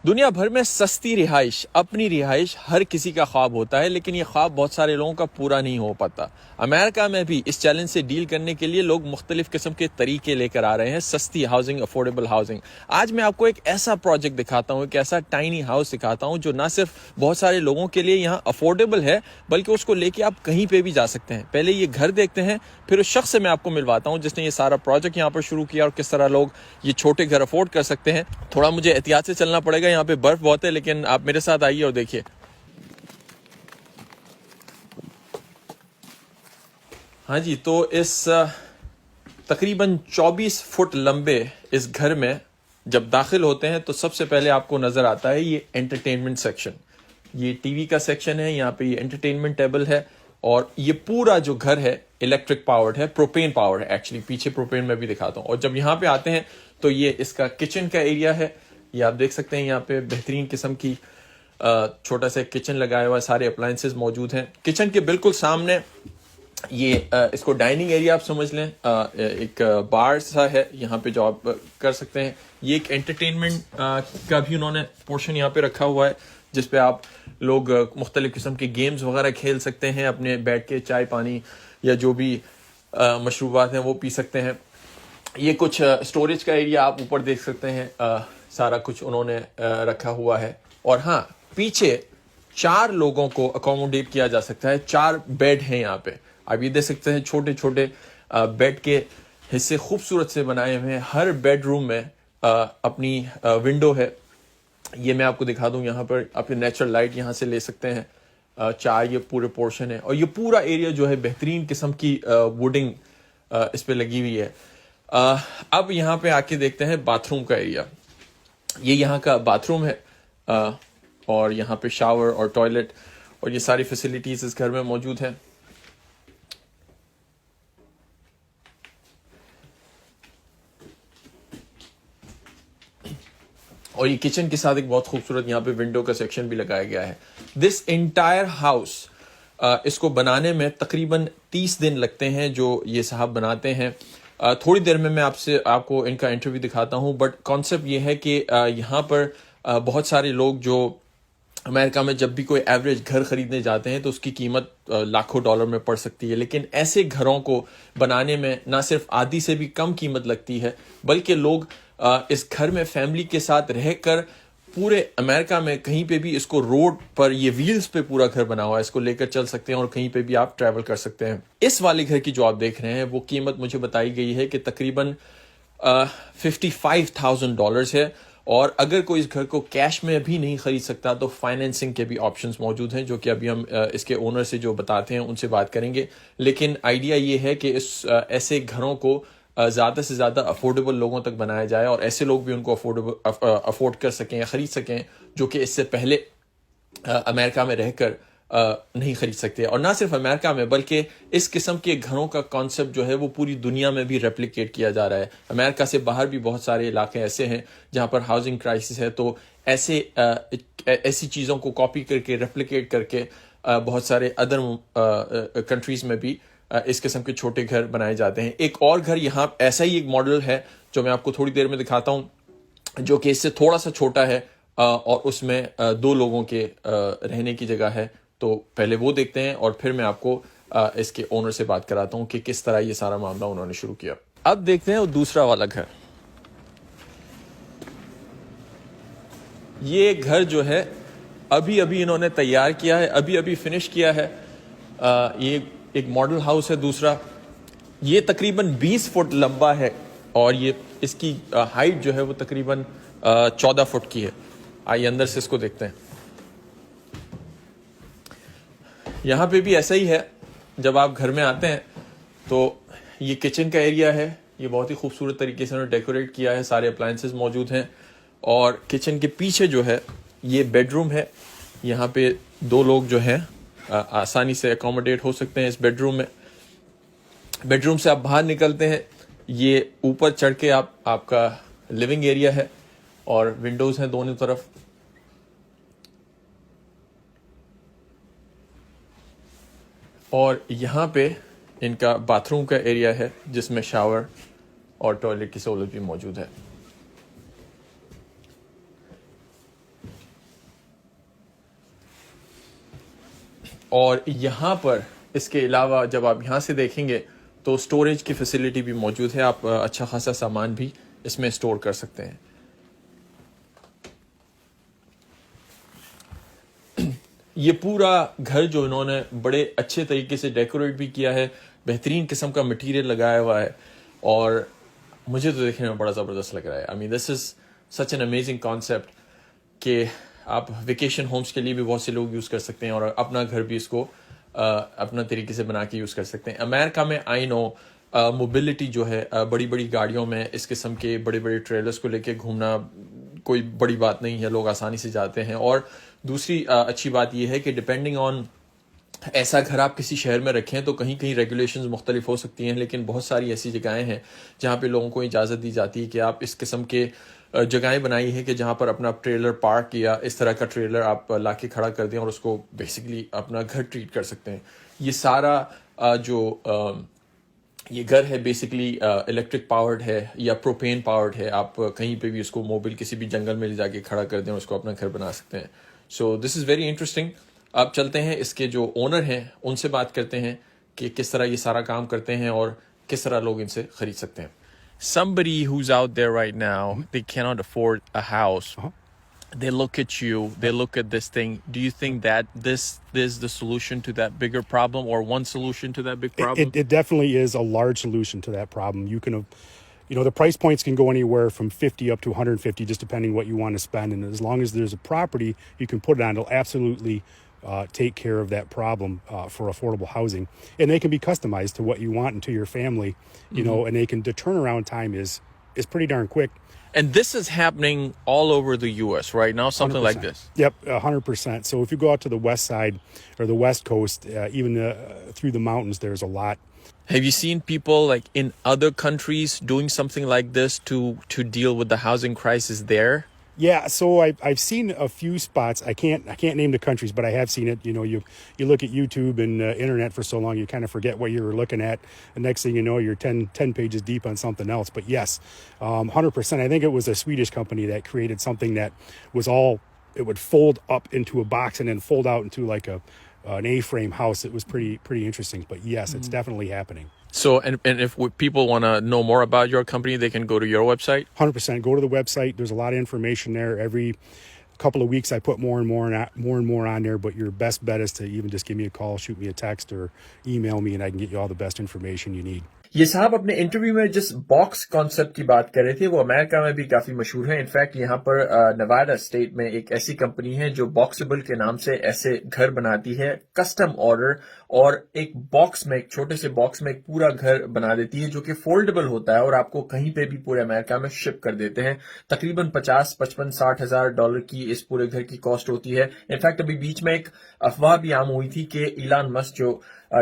دنیا بھر میں سستی رہائش، اپنی رہائش ہر کسی کا خواب ہوتا ہے، لیکن یہ خواب بہت سارے لوگوں کا پورا نہیں ہو پاتا۔ امریکہ میں بھی اس چیلنج سے ڈیل کرنے کے لیے لوگ مختلف قسم کے طریقے لے کر آ رہے ہیں، سستی ہاؤسنگ، افورڈیبل ہاؤسنگ۔ آج میں آپ کو ایک ایسا پروجیکٹ دکھاتا ہوں، ایک ایسا ٹائنی ہاؤس دکھاتا ہوں جو نہ صرف بہت سارے لوگوں کے لیے یہاں افورڈیبل ہے، بلکہ اس کو لے کے آپ کہیں پہ بھی جا سکتے ہیں۔ پہلے یہ گھر دیکھتے ہیں، پھر اس شخص سے میں آپ کو ملواتا ہوں جس نے یہ سارا پروجیکٹ یہاں پر شروع کیا اور کس طرح لوگ یہ چھوٹے گھر افورڈ کر سکتے ہیں۔ تھوڑا مجھے احتیاط سے چلنا پڑے گا، یہاں پہ برف بہت ہے، لیکن آپ میرے ساتھ آئیے اور دیکھیے۔ ہاں جی، تو اس تقریباً 24 فٹ لمبے اس گھر میں جب داخل ہوتے ہیں تو سب سے پہلے آپ کو نظر آتا ہے یہ انٹرٹینمنٹ سیکشن۔ یہ ٹی وی کا سیکشن ہے، یہاں پہ یہ انٹرٹینمنٹ ٹیبل ہے، اور یہ پورا جو گھر ہے الیکٹرک پاورڈ ہے، پروپین پاورڈ ہے ایکچولی، پیچھے پروپین میں بھی دکھاتا ہوں۔ اور جب یہاں پہ آتے ہیں تو یہ اس کا کچن کا ایریا ہے، یہ آپ دیکھ سکتے ہیں یہاں پہ بہترین قسم کی چھوٹا سا کچن لگایا ہوا ہے، سارے اپلائنسز موجود ہیں۔ کچن کے بالکل سامنے یہ اس کو ڈائننگ ایریا آپ سمجھ لیں، ایک بار سا ہے یہاں پہ جو آپ کر سکتے ہیں۔ یہ ایک انٹرٹینمنٹ کا بھی انہوں نے پورشن یہاں پہ رکھا ہوا ہے جس پہ آپ لوگ مختلف قسم کے گیمز وغیرہ کھیل سکتے ہیں، اپنے بیٹھ کے چائے پانی یا جو بھی مشروبات ہیں وہ پی سکتے ہیں۔ یہ کچھ اسٹوریج کا ایریا آپ اوپر دیکھ سکتے ہیں، سارا کچھ انہوں نے رکھا ہوا ہے۔ اور ہاں، پیچھے 4 لوگوں کو اکوموڈیٹ کیا جا سکتا ہے، 4 بیڈ ہیں یہاں پہ۔ آپ یہ دیکھ سکتے ہیں چھوٹے چھوٹے بیڈ کے حصے خوبصورت سے بنائے ہوئے ہیں۔ ہر بیڈ روم میں اپنی ونڈو ہے، یہ میں آپ کو دکھا دوں، یہاں پر آپ نیچرل لائٹ یہاں سے لے سکتے ہیں۔ 4 یہ پورے پورشن ہے، اور یہ پورا ایریا جو ہے بہترین قسم کی ووڈنگ اس پہ لگی ہوئی ہے۔ اب یہاں پہ آ کے دیکھتے ہیں باتھ روم کا ایریا۔ یہ یہاں کا باتھ روم ہے، اور یہاں پہ شاور اور ٹوائلٹ اور یہ ساری فیسلٹیز اس گھر میں موجود ہیں۔ اور یہ کچن کے ساتھ ایک بہت خوبصورت یہاں پہ ونڈو کا سیکشن بھی لگایا گیا ہے۔ دس انٹائر ہاؤس، اس کو بنانے میں تقریباً 30 دن لگتے ہیں جو یہ صاحب بناتے ہیں۔ تھوڑی دیر میں آپ کو ان کا انٹرویو دکھاتا ہوں، بٹ کانسیپٹ یہ ہے کہ یہاں پر بہت سارے لوگ جو امریکہ میں جب بھی کوئی ایوریج گھر خریدنے جاتے ہیں تو اس کی قیمت لاکھوں ڈالر میں پڑ سکتی ہے، لیکن ایسے گھروں کو بنانے میں نہ صرف آدھی سے بھی کم قیمت لگتی ہے، بلکہ لوگ اس گھر میں فیملی کے ساتھ رہ کر پورے امریکہ میں کہیں پہ بھی اس کو روڈ پر، یہ ویلز پہ پورا گھر بنا ہوا ہے، اس کو لے کر چل سکتے ہیں اور کہیں پہ بھی آپ ٹریول کر سکتے ہیں۔ اس والے گھر کی جو آپ دیکھ رہے ہیں وہ قیمت مجھے بتائی گئی ہے کہ تقریباً $55,000 ہے، اور اگر کوئی اس گھر کو کیش میں بھی نہیں خرید سکتا تو فائنینسنگ کے بھی آپشنز موجود ہیں، جو کہ ابھی ہم اس کے اونر سے جو بتاتے ہیں ان سے بات کریں گے۔ لیکن آئیڈیا یہ ہے کہ ایسے گھروں کو زیادہ سے زیادہ افورڈیبل لوگوں تک بنایا جائے، اور ایسے لوگ بھی ان کو افورڈ کر سکیں یا خرید سکیں جو کہ اس سے پہلے امریکہ میں رہ کر نہیں خرید سکتے۔ اور نہ صرف امریکہ میں، بلکہ اس قسم کے گھروں کا کانسیپٹ جو ہے وہ پوری دنیا میں بھی ریپلیکیٹ کیا جا رہا ہے۔ امریکہ سے باہر بھی بہت سارے علاقے ایسے ہیں جہاں پر ہاؤسنگ کرائسس ہے، تو ایسی چیزوں کو کاپی کر کے، ریپلیکیٹ کر کے بہت سارے ادر کنٹریز میں بھی اس قسم کے چھوٹے گھر بنائے جاتے ہیں۔ ایک اور گھر یہاں ایسا ہی ایک ماڈل ہے جو میں آپ کو تھوڑی دیر میں دکھاتا ہوں، جو کہ اس سے تھوڑا سا چھوٹا ہے، اور اس میں 2 لوگوں کے رہنے کی جگہ ہے۔ تو پہلے وہ دیکھتے ہیں اور پھر میں آپ کو اس کے اونر سے بات کراتا ہوں کہ کس طرح یہ سارا معاملہ انہوں نے شروع کیا۔ اب دیکھتے ہیں وہ دوسرا والا گھر۔ یہ گھر جو ہے ابھی انہوں نے تیار کیا ہے، ابھی فنش کیا ہے۔ یہ ایک ماڈل ہاؤس ہے دوسرا، یہ تقریباً 20 فٹ لمبا ہے، اور یہ اس کی ہائٹ جو ہے وہ تقریباً 14 فٹ کی ہے۔ آئیے اندر سے اس کو دیکھتے ہیں۔ یہاں پہ بھی ایسا ہی ہے، جب آپ گھر میں آتے ہیں تو یہ کچن کا ایریا ہے، یہ بہت ہی خوبصورت طریقے سے انہوں نے ڈیکوریٹ کیا ہے، سارے اپلائنسز موجود ہیں۔ اور کچن کے پیچھے جو ہے یہ بیڈ روم ہے، یہاں پہ 2 لوگ جو ہیں آسانی سے اکوموڈیٹ ہو سکتے ہیں اس بیڈ روم میں۔ بیڈ روم سے آپ باہر نکلتے ہیں، یہ اوپر چڑھ کے آپ کا لیونگ ایریا ہے، اور ونڈوز ہیں دونوں طرف۔ اور یہاں پہ ان کا باتھ روم کا ایریا ہے جس میں شاور اور ٹوائلٹ کی سہولت بھی موجود ہے۔ اور یہاں پر اس کے علاوہ جب آپ یہاں سے دیکھیں گے تو اسٹوریج کی فیسلٹی بھی موجود ہے, آپ اچھا خاصا سامان بھی اس میں اسٹور کر سکتے ہیں. یہ پورا گھر جو انہوں نے بڑے اچھے طریقے سے ڈیکوریٹ بھی کیا ہے, بہترین قسم کا مٹیریل لگایا ہوا ہے, اور مجھے تو دیکھنے میں بڑا زبردست لگ رہا ہے. آئی مین دس از سچ این امیزنگ کانسیپٹ کہ آپ ویکیشن ہومس کے لیے بھی بہت سے لوگ یوز کر سکتے ہیں, اور اپنا گھر بھی اس کو اپنا طریقے سے بنا کے یوز کر سکتے ہیں. امریکہ میں آئی نو موبلٹی جو ہے, بڑی بڑی گاڑیوں میں اس قسم کے بڑے بڑے ٹریلرز کو لے کے گھومنا کوئی بڑی بات نہیں ہے, لوگ آسانی سے جاتے ہیں. اور دوسری اچھی بات یہ ہے کہ ڈپینڈنگ آن ایسا گھر آپ کسی شہر میں رکھیں تو کہیں کہیں ریگولیشنز مختلف ہو سکتی ہیں, لیکن بہت ساری ایسی جگہیں ہیں جہاں پہ لوگوں کو اجازت دی جاتی ہے کہ آپ اس قسم کے جگہیں بنائی ہیں کہ جہاں پر اپنا ٹریلر پارک یا اس طرح کا ٹریلر آپ لا کے کھڑا کر دیں اور اس کو بیسیکلی اپنا گھر ٹریٹ کر سکتے ہیں. یہ سارا جو یہ گھر ہے بیسیکلی الیکٹرک پاورڈ ہے یا پروپین پاورڈ ہے. آپ کہیں پہ بھی اس کو موبل کسی بھی جنگل میں لے جا کے کھڑا کر دیں اور اس کو اپنا گھر بنا سکتے ہیں. سو دس از ویری انٹرسٹنگ. آپ چلتے ہیں اس کے جو اونر ہیں ان سے بات کرتے ہیں کہ کس طرح یہ سارا کام کرتے ہیں اور کس طرح لوگ ان سے خرید سکتے ہیں. Somebody who's out there right now, they cannot afford a house. They look at you, they look at this thing. Do you think that this is the solution to that bigger problem, or one solution to that big problem? It definitely is a large solution to that problem. You can, the price points can go anywhere from 50 up to 150, just depending what you want to spend. And as long as there's a property you can put it on, it'll absolutely take care of that problem for affordable housing. And they can be customized to what you want and to your family, and they can, the turnaround time is pretty darn quick. And this is happening all over the U.S. right now, something 100%. like this. Yep, 100%. So if you go out to the west side or the west coast, even through the mountains, there's a lot. Have you seen people like in other countries doing something like this to deal with the housing crisis there? Yeah, so I've seen a few spots. I can't name the countries, but I have seen it. You look at YouTube and internet for so long, you kind of forget what you were looking at. The next thing you know, you're 10 pages deep on something else. But yes, 100%. I think it was a Swedish company that created something that was it would fold up into a box and then fold out into like an A-frame house. It was pretty interesting. But yes, it's definitely happening. So, and if people want to know more about your company, they can go to your website? 100%. Go to the website. There's a lot of information there. Every couple of weeks I put more and more on there, but your best bet is to even just give me a call, shoot me a text, or email me, and I can get you all the best information you need. یہ صاحب اپنے interview میں جس box concept کی بات کر رہے تھے وہ امریکہ میں بھی کافی مشہور ہے. انفیکٹ یہاں پر نواڈا اسٹیٹ میں ایک ایسی کمپنی ہے جو باکسیبل کے نام سے ایسے گھر بناتی ہے, کسٹم آرڈر, اور ایک باکس میں, ایک چھوٹے سے باکس میں ایک پورا گھر بنا دیتی ہے جو کہ فولڈیبل ہوتا ہے اور آپ کو کہیں پہ بھی پورے امریکہ میں شپ کر دیتے ہیں. تقریباً 50-55-60 ہزار ڈالر کی اس پورے گھر کی کاسٹ ہوتی ہے. انفیکٹ ابھی بیچ میں ایک افواہ بھی عام ہوئی تھی کہ ایلان مسک جو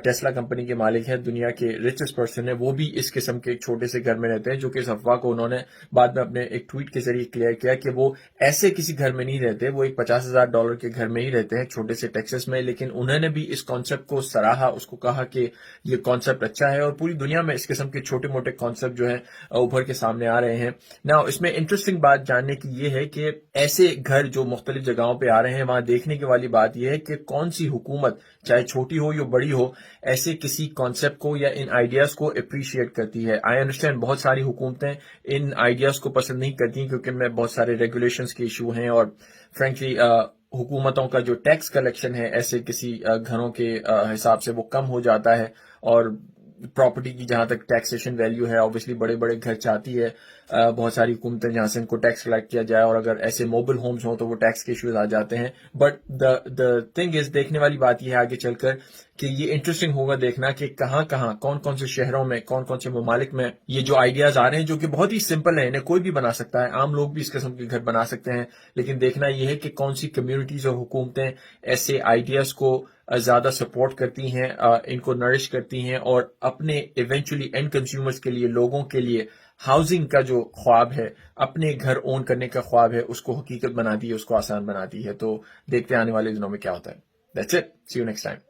ٹیسلا کمپنی کے مالک ہیں, دنیا کے ریچسٹ پرسن ہیں, وہ بھی اس قسم کے ایک چھوٹے سے گھر میں رہتے ہیں, جو کہ اس افواہ کو انہوں نے بعد میں اپنے ایک ٹویٹ کے ذریعے کلیئر کیا کہ وہ ایسے کسی گھر میں نہیں رہتے, وہ ایک $50,000 کے گھر میں ہی رہتے ہیں چھوٹے سے ٹیکسس میں. لیکن انہوں نے بھی اس کانسیپٹ کو سراہا, اس کو کہا کہ یہ کانسیپٹ اچھا ہے, اور پوری دنیا میں اس قسم کے چھوٹے موٹے کانسیپٹ جو ہیں ابھر کے سامنے آ رہے ہیں. نا اس میں انٹرسٹنگ بات جاننے کی یہ ہے کہ ایسے گھر جو مختلف جگہوں پہ آ رہے ہیں, وہاں دیکھنے کی والی بات یہ ہے کہ کون سی حکومت, چاہے چھوٹی ہو یا بڑی ہو, ایسے کسی کانسیپٹ کو یا ان آئیڈیاز کو اپریشیٹ کرتی ہے. آئی انڈرسٹینڈ بہت ساری حکومتیں ان آئیڈیاز کو پسند نہیں کرتی کیونکہ میں بہت سارے ریگولیشنز کے ایشو ہیں, اور فرینکلی حکومتوں کا جو ٹیکس کلیکشن ہے ایسے کسی گھروں کے حساب سے وہ کم ہو جاتا ہے, اور پراپرٹی کی جہاں تک ٹیکسیشن ویلیو ہے اوبویسلی بڑے بڑے گھر چاہتی ہے بہت ساری حکومتیں جہاں سے ان کو ٹیکس کلیکٹ کیا جائے, اور اگر ایسے موبل ہومز ہوں تو وہ ٹیکس کے ایشوز آ جاتے ہیں. بٹ دا تھنگ از, دیکھنے والی بات یہ ہے آگے چل کر کہ یہ انٹرسٹنگ ہوگا دیکھنا کہ کہاں کہاں کون کون سے شہروں میں, کون کون سے ممالک میں یہ جو آئیڈیاز آ رہے ہیں, جو کہ بہت ہی سمپل ہیں, انہیں کوئی بھی بنا سکتا ہے, عام لوگ بھی اس قسم کے گھر بنا سکتے ہیں, لیکن دیکھنا یہ ہے کہ کون سی کمیونٹیز اور حکومتیں ایسے آئیڈیاز کو زیادہ سپورٹ کرتی ہیں, ان کو نرش کرتی ہیں, اور اپنے ایونچولی اینڈ کنزیومرز کے لیے, لوگوں کے لیے ہاؤسنگ کا جو خواب ہے, اپنے گھر اون کرنے کا خواب ہے, اس کو حقیقت بناتی ہے, اس کو آسان بناتی ہے. تو دیکھتے ہیں آنے والے دنوں میں کیا ہوتا ہے. That's it. See you next time.